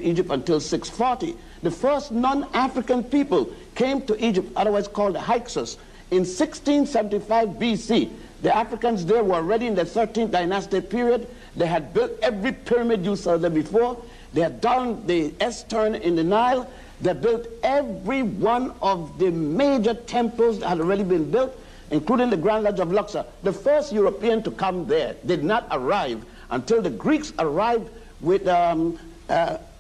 Egypt until 640. The first non-African people came to Egypt, otherwise called the Hyksos, in 1675 BC. The Africans there were already in the 13th dynastic period. They had built every pyramid you saw there before. They had done the S-turn in the Nile. They built every one of the major temples that had already been built, including the Grand Lodge of Luxor. The first European to come there did not arrive until the Greeks arrived with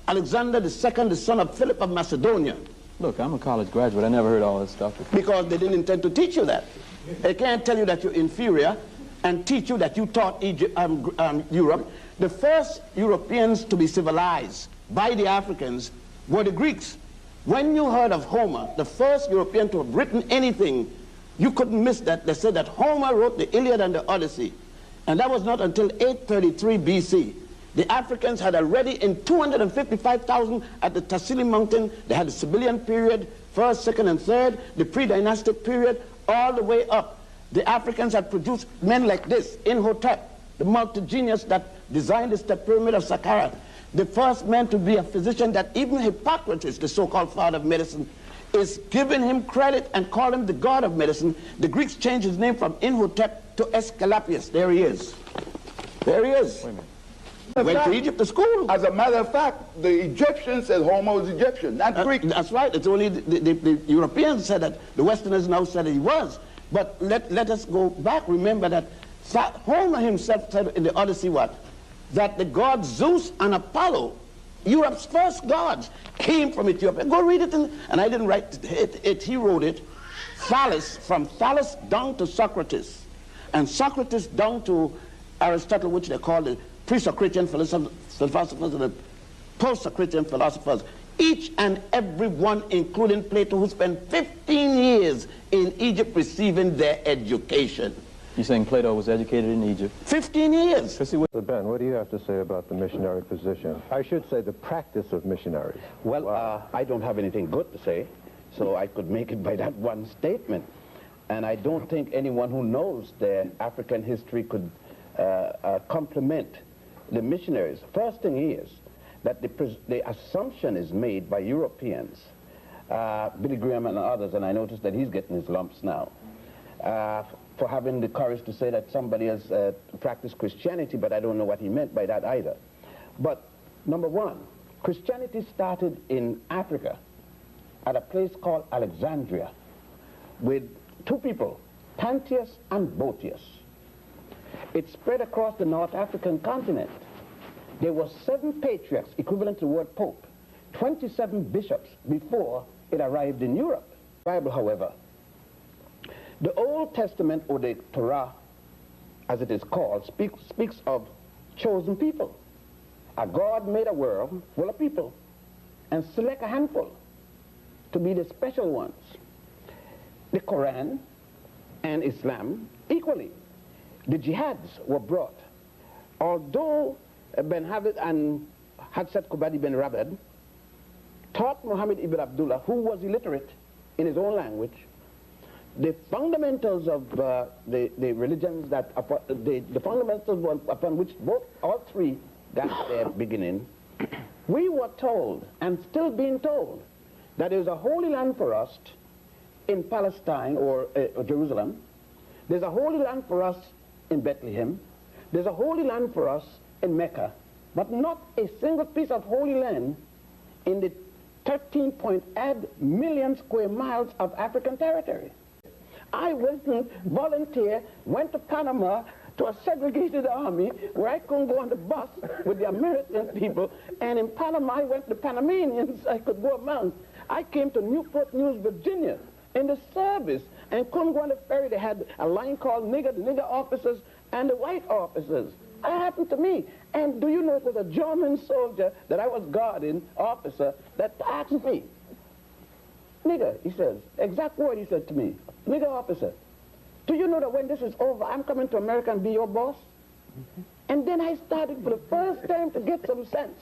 Alexander II, the son of Philip of Macedonia. Look, I'm a college graduate. I never heard all this stuff before. Because they didn't intend to teach you that. They can't tell you that you're inferior and teach you that you taught Egypt, Europe. The first Europeans to be civilized by the Africans were the Greeks. When you heard of Homer, the first European to have written anything, you couldn't miss that. They said that Homer wrote the Iliad and the Odyssey. And that was not until 833 BC. The Africans had already, in 255,000 at the Tassili Mountain, they had the Sibyllian period, first, second, and third, the pre-dynastic period, all the way up. The Africans had produced men like this, Imhotep, the multi-genius that designed the step pyramid of Saqqara, the first man to be a physician that even Hippocrates, the so-called father of medicine, is giving him credit and call him the god of medicine. The Greeks changed his name from Imhotep to Aesculapius. There he is. There he is. Wait a minute. Went to Egypt to school. As a matter of fact, the Egyptians said Homer was Egyptian, not Greek. That's right. It's only the Europeans said that. The Westerners now said that he was. But let us go back. Remember that Homer himself said in the Odyssey what? That the gods Zeus and Apollo, Europe's first gods, came from Ethiopia. Go read it. And I didn't write it. He wrote it. Thales, from Thales down to Socrates. And Socrates down to Aristotle, which they call the pre-Socratian philosophers and the post-Socratian philosophers. Each and every one, including Plato, who spent 15 years in Egypt receiving their education. You're saying Plato was educated in Egypt? 15 years. Ben, what do you have to say about the missionary position? I should say the practice of missionaries. Well, I don't have anything good to say, so I could make it by that one statement. And I don't think anyone who knows their African history could compliment the missionaries. First thing is that the assumption is made by Europeans, Billy Graham and others, and I noticed that he's getting his lumps now, for having the courage to say that somebody has practiced Christianity, but I don't know what he meant by that either. But number one, Christianity started in Africa at a place called Alexandria with two people, Pantheus and Boetius. It spread across the North African continent. There were 7 patriarchs, equivalent to the word pope, 27 bishops before it arrived in Europe. The Bible, however, the Old Testament, or the Torah, as it is called, speaks of chosen people. A God made a world full of people and select a handful to be the special ones. The Quran and Islam equally. The jihads were brought. Although Ben Habib and Hadsat Kubadi Ben Rabed taught Muhammad ibn Abdullah, who was illiterate in his own language, the fundamentals of the religions that, the fundamentals upon which all three got their beginning, we were told, and still being told, that there is a holy land for us in Palestine or Jerusalem. There's a holy land for us in Bethlehem. There's a holy land for us in Mecca, but not a single piece of holy land in the 13.8 million square miles of African territory. I went and volunteered, went to Panama to a segregated army where I couldn't go on the bus with the American people, and in Panama I went to the Panamanians I could go among. I came to Newport News, Virginia in the service and couldn't go on the ferry. They had a line called the nigger officers and the white officers. That happened to me. And do you know it was a German soldier that I was guarding, officer, that asked me, nigger, he says, exact word he said to me, nigger officer, do you know that when this is over, I'm coming to America and be your boss? And then I started for the first time to get some sense,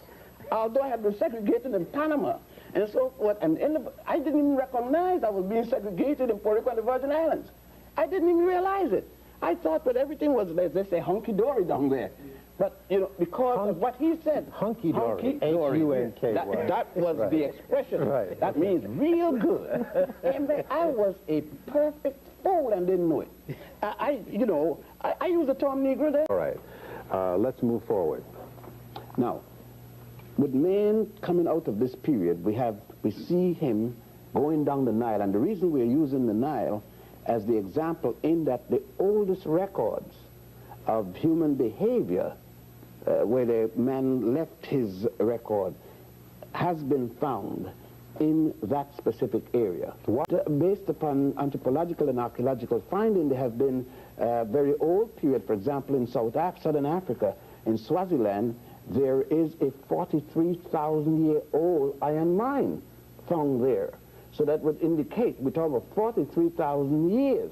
although I had been segregated in Panama and so forth, and I didn't even recognize I was being segregated in Puerto Rico and the Virgin Islands. I didn't even realize it. I thought that everything was, as they say, hunky-dory down there. But, you know, because of what he said. Hunky-dory. Hunky-dory. H-U-N-K-Y. That was right. the expression. Right. That means real good. And I was a perfect fool and didn't know it. I use the term Negro there. All right. Let's move forward. Now, with man coming out of this period, we see him going down the Nile, and the reason we're using the Nile as the example in that the oldest records of human behavior, where the man left his record, has been found in that specific area. Based upon anthropological and archaeological finding, there have been a very old period. For example, in Southern Africa, in Swaziland, there is a 43,000-year-old iron mine found there. So that would indicate, we're talking about 43,000 years,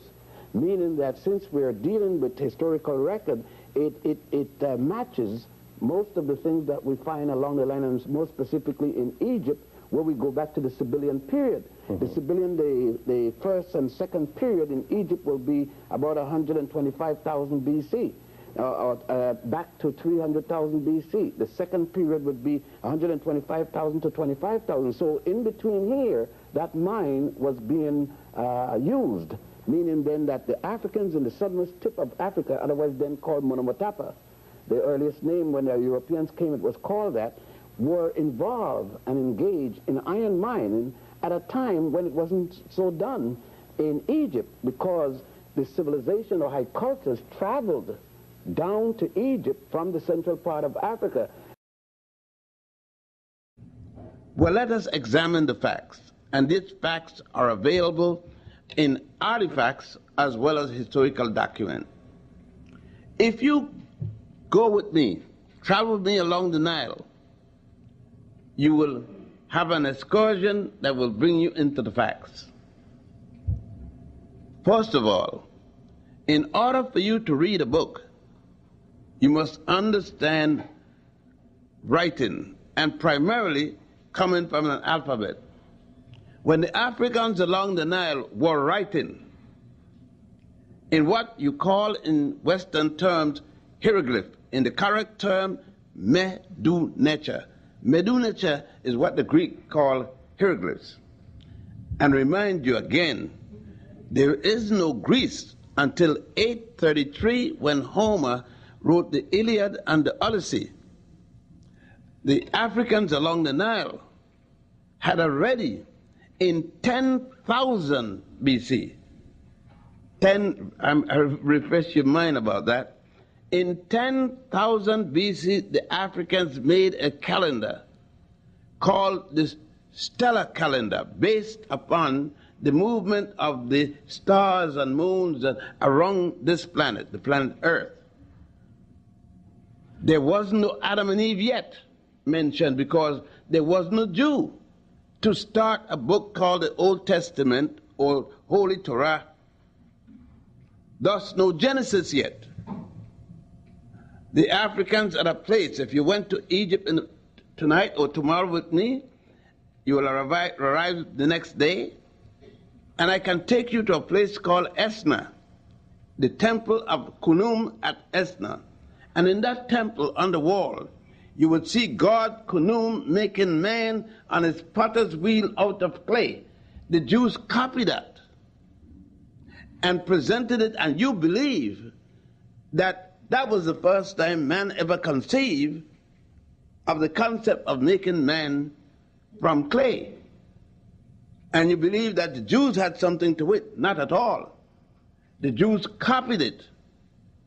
meaning that since we're dealing with historical record, it matches most of the things that we find along the line, and more specifically in Egypt, where we go back to the Sibyllian period. The Sibyllian, the first and second period in Egypt will be about 125,000 BC. Back to 300,000 BC. The second period would be 125,000 to 25,000. So in between here, that mine was being used, meaning then that the Africans in the southernmost tip of Africa, otherwise then called Monomotapa, the earliest name when the Europeans came, it was called that, were involved and engaged in iron mining at a time when it wasn't so done in Egypt, because the civilization or high cultures traveled down to Egypt from the central part of Africa. Well, let us examine the facts, and these facts are available in artifacts as well as historical documents. If you go with me, travel with me along the Nile, you will have an excursion that will bring you into the facts. First of all, in order for you to read a book, you must understand writing, and primarily coming from an alphabet. When the Africans along the Nile were writing in what you call in Western terms hieroglyph, in the correct term Medu Neter. Medu Neter is what the Greek call hieroglyphs. And remind you again, there is no Greece until 833, when Homer wrote the Iliad and the Odyssey. The Africans along the Nile had already in 10,000 BC, I refresh your mind about that, in 10,000 BC, the Africans made a calendar called the stellar calendar, based upon the movement of the stars and moons around this planet, the planet Earth. There was no Adam and Eve yet mentioned, because there was no Jew to start a book called the Old Testament or Holy Torah. Thus, no Genesis yet. The Africans at a place, if you went to Egypt tonight or tomorrow with me, you will arrive the next day, and I can take you to a place called Esna, the temple of Khnum at Esna. And in that temple on the wall, you would see God Khnum making man on his potter's wheel out of clay. The Jews copied that and presented it, and you believe that that was the first time man ever conceived of the concept of making man from clay. And you believe that the Jews had something to it. Not at all. The Jews copied it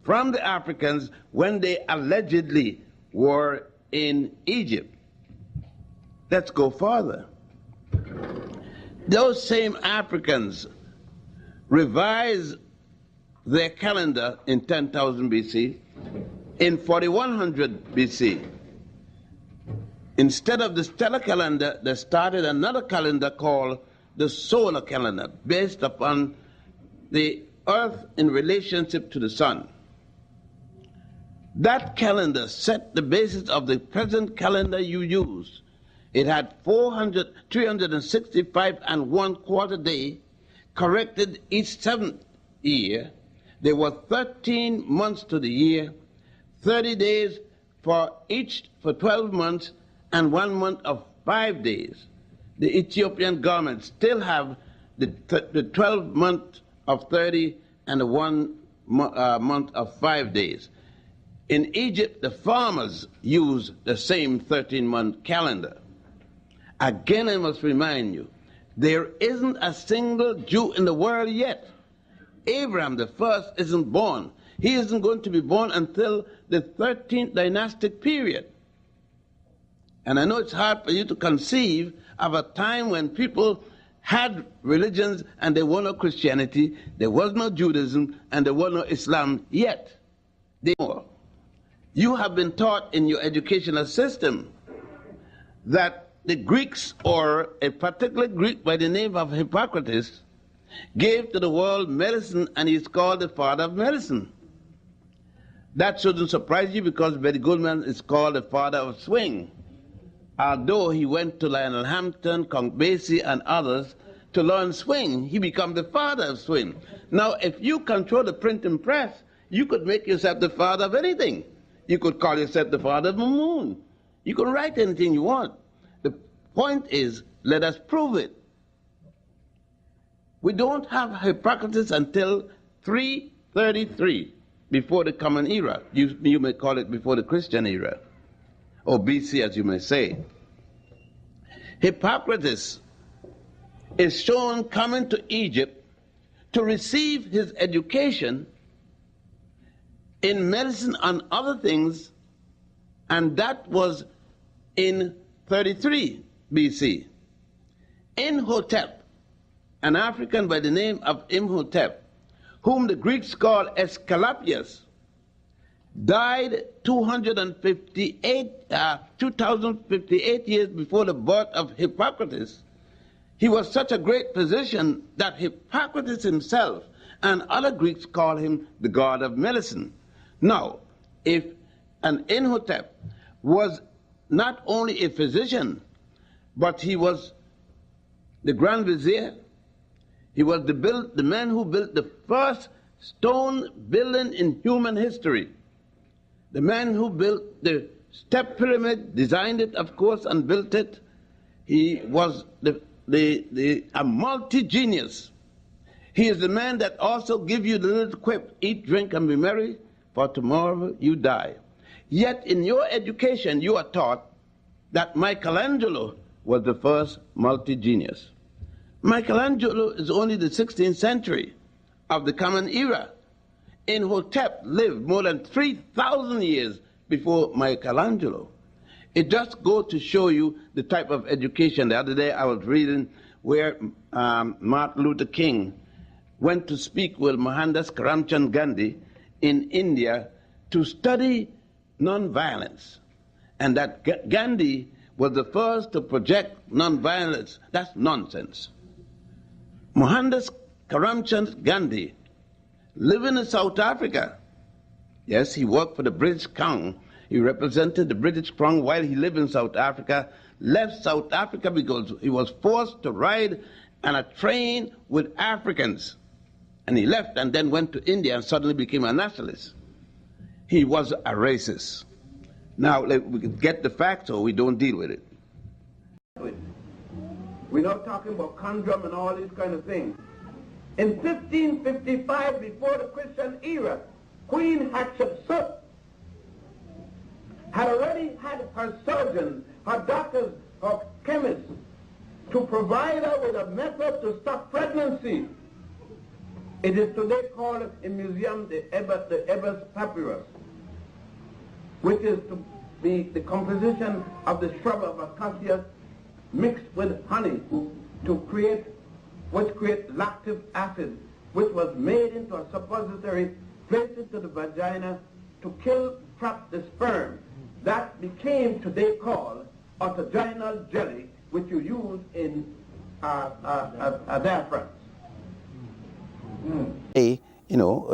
from the Africans when they allegedly were in Egypt. Let's go further. Those same Africans revised their calendar in 10,000 BC. In 4100 BC, instead of the stellar calendar, they started another calendar called the solar calendar, based upon the Earth in relationship to the sun. That calendar set the basis of the present calendar you use. It had 365 and 1/4 day, corrected each 7th year. There were 13 months to the year, 30 days for 12 months and 1 month of 5 days. The Ethiopian government still have the 12 month of 30 and the 1 month of 5 days. In Egypt, the farmers use the same 13-month calendar. Again, I must remind you, there isn't a single Jew in the world yet. Abraham the first isn't born. He isn't going to be born until the 13th dynastic period. And I know it's hard for you to conceive of a time when people had religions and there was no Christianity, there was no Judaism, and there was no Islam yet. You have been taught in your educational system that the Greeks, or a particular Greek by the name of Hippocrates, gave to the world medicine, and he's called the father of medicine. That shouldn't surprise you, because Betty Goodman is called the father of swing. Although he went to Lionel Hampton, Count Basie, and others to learn swing, he became the father of swing. Now, if you control the printing press, you could make yourself the father of anything. You could call yourself the father of the moon. You can write anything you want. The point is, let us prove it. We don't have Hippocrates until 333, before the Common Era. You may call it before the Christian era, or BC, as you may say. Hippocrates is shown coming to Egypt to receive his education in medicine and other things, and that was in 33 BC. Imhotep, an African by the name of Imhotep, whom the Greeks call Aesculapius, died 2058 years before the birth of Hippocrates. He was such a great physician that Hippocrates himself and other Greeks call him the god of medicine. Now, if an Imhotep was not only a physician, but he was the Grand Vizier, he was the man who built the first stone building in human history, the man who built the step pyramid, designed it, of course, and built it. He was a multi-genius. He is the man that also gives you the little quip, eat, drink, and be merry, for tomorrow you die. Yet in your education, you are taught that Michelangelo was the first multi-genius. Michelangelo is only the 16th century of the Common Era. Imhotep lived more than 3,000 years before Michelangelo. It just goes to show you the type of education. The other day I was reading where Martin Luther King went to speak with Mohandas Karamchand Gandhi in India to study nonviolence, and that Gandhi was the first to project nonviolence. That's nonsense. Mohandas Karamchand Gandhi, living in South Africa, yes, he worked for the British Crown. He represented the British Crown while he lived in South Africa, left South Africa because he was forced to ride on a train with Africans. And he left and then went to India and suddenly became a nationalist. He was a racist. Now, we can get the facts or we don't deal with it. We're not talking about condom and all these kind of things. In 1555, before the Christian era, Queen Hatshepsut had already had her surgeons, her doctors, her chemists to provide her with a method to stop pregnancy. It is today called in museum the Ebers Papyrus, which is to be the composition of the shrub of acacia mixed with honey to create lactic acid, which was made into a suppository, placed into the vagina to trap the sperm. That became today called autogenal jelly, which you use in diaphragms.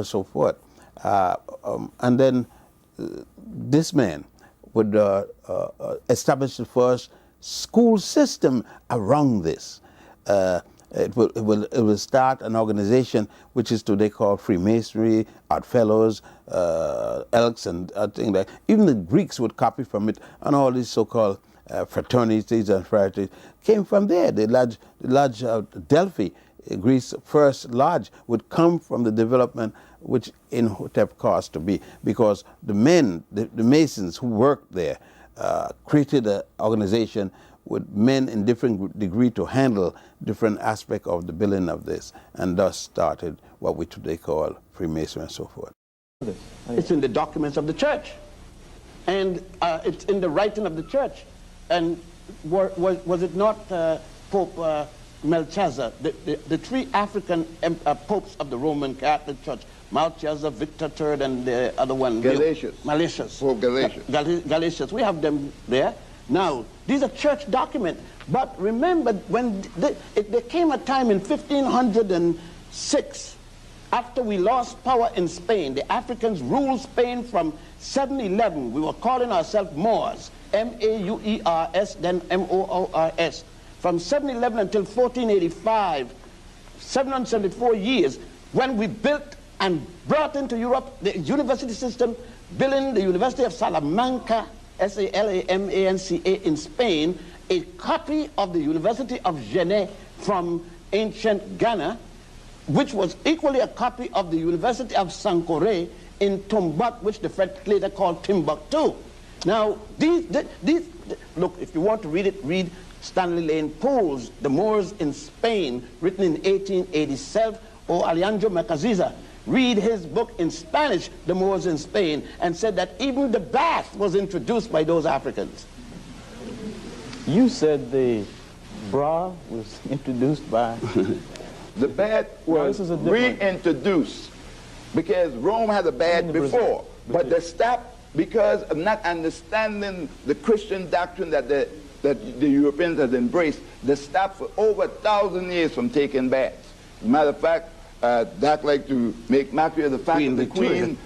So forth. And then this man would establish the first school system around this. it will start an organization which is today called Freemasonry, Odd Fellows, Elks, and things like that. Even the Greeks would copy from it, and all these so-called fraternities and fraternities came from there. The lodge of Delphi, Greece's first lodge, would come from the development which Imhotep caused to be, because the men, the Masons who worked there, created an organization with men in different degree to handle different aspects of the building of this, and thus started what we today call Freemasonry and so forth. It's in the documents of the church, and it's in the writing of the church. And was it not Pope Melchizedek, the three African popes of the Roman Catholic Church, Melchizedek, Victor III, and the other one? Galatius. Pope Galatius. Galatius. We have them there. Now, these are church documents. But remember, when there came a time in 1506, after we lost power in Spain, the Africans ruled Spain from 711. We were calling ourselves Moors, M-A-U-E-R-S, then M-O-O-R-S. From 711 until 1485, 774 years, when we built and brought into Europe the university system, building the University of Salamanca, S-A-L-A-M-A-N-C-A in Spain, a copy of the University of Genève from ancient Ghana, which was equally a copy of the University of Sankore in Tombouctou, which the French later called Timbuktu. Now, look, if you want to read it, read Stanley Lane Poole's The Moors in Spain, written in 1887, or Alejandro Macaziza. Read his book in Spanish, The Moors in Spain, and said that even the bath was introduced by those Africans. You said the bra was introduced by... The bath was reintroduced because Rome had a bath before, but they stopped because of not understanding the Christian doctrine that the Europeans had embraced. They stopped for over 1,000 years from taking baths. As a matter of fact, I'd like to make mockery of the fact that the Queen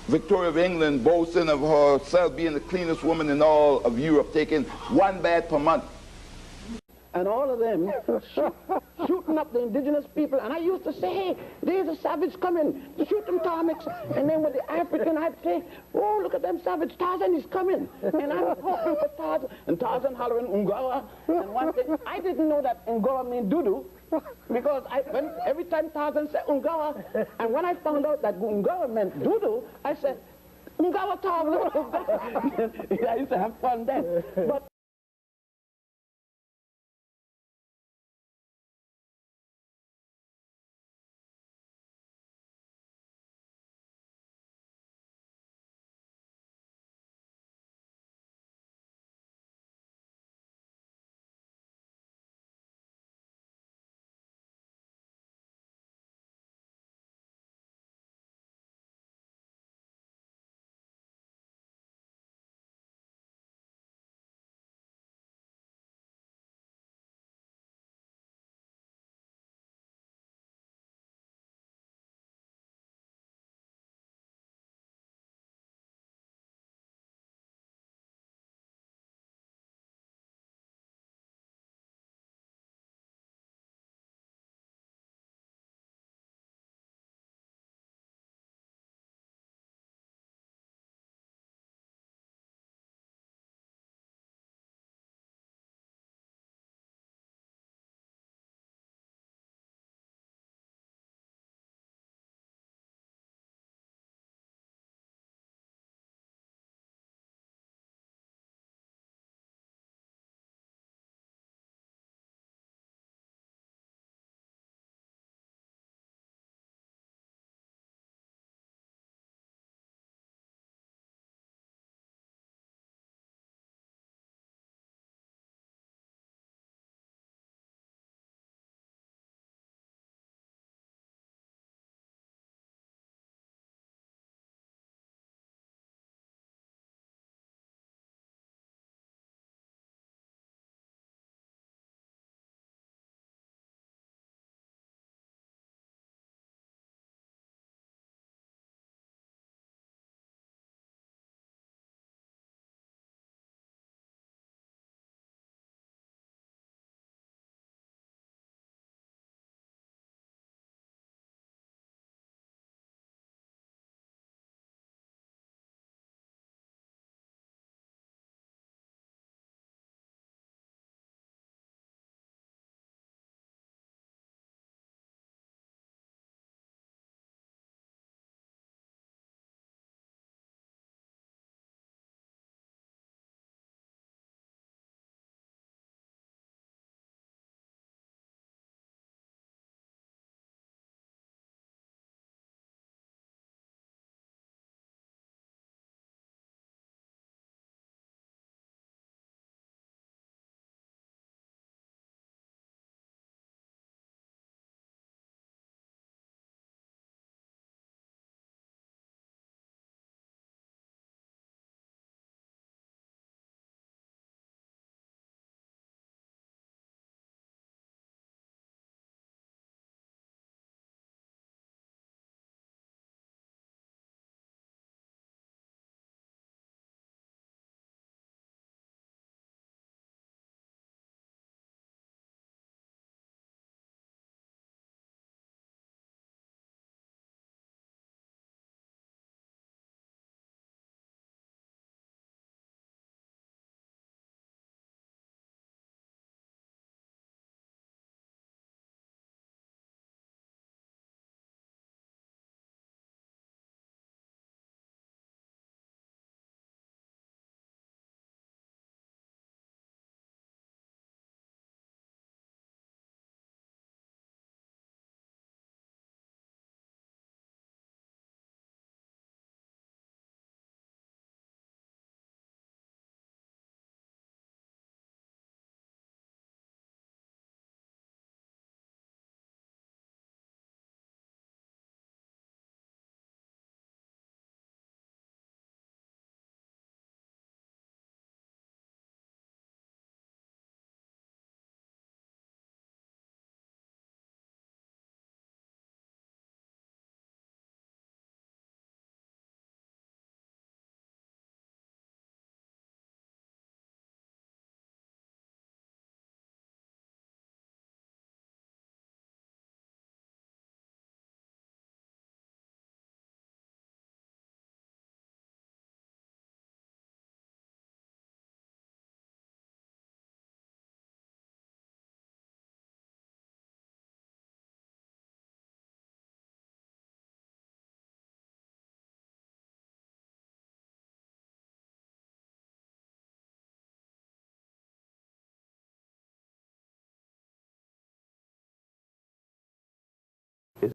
Victoria of England boasting of herself being the cleanest woman in all of Europe, taking 1 bath per month. And all of them shooting up the indigenous people. And I used to say, hey, there's a savage coming. Shoot them, Tarmix. And then with the African, I'd say, oh, look at them savage. Tarzan is coming. And I'm hoping for Tarzan. And Tarzan hollering, Ungawa. And one thing, I didn't know that Ungawa means doo-doo. Because every time Tarzan said Ungawa, and when I found out that Ungawa meant doo-doo, I said, Ungawa Tarzan. I used to have fun then. But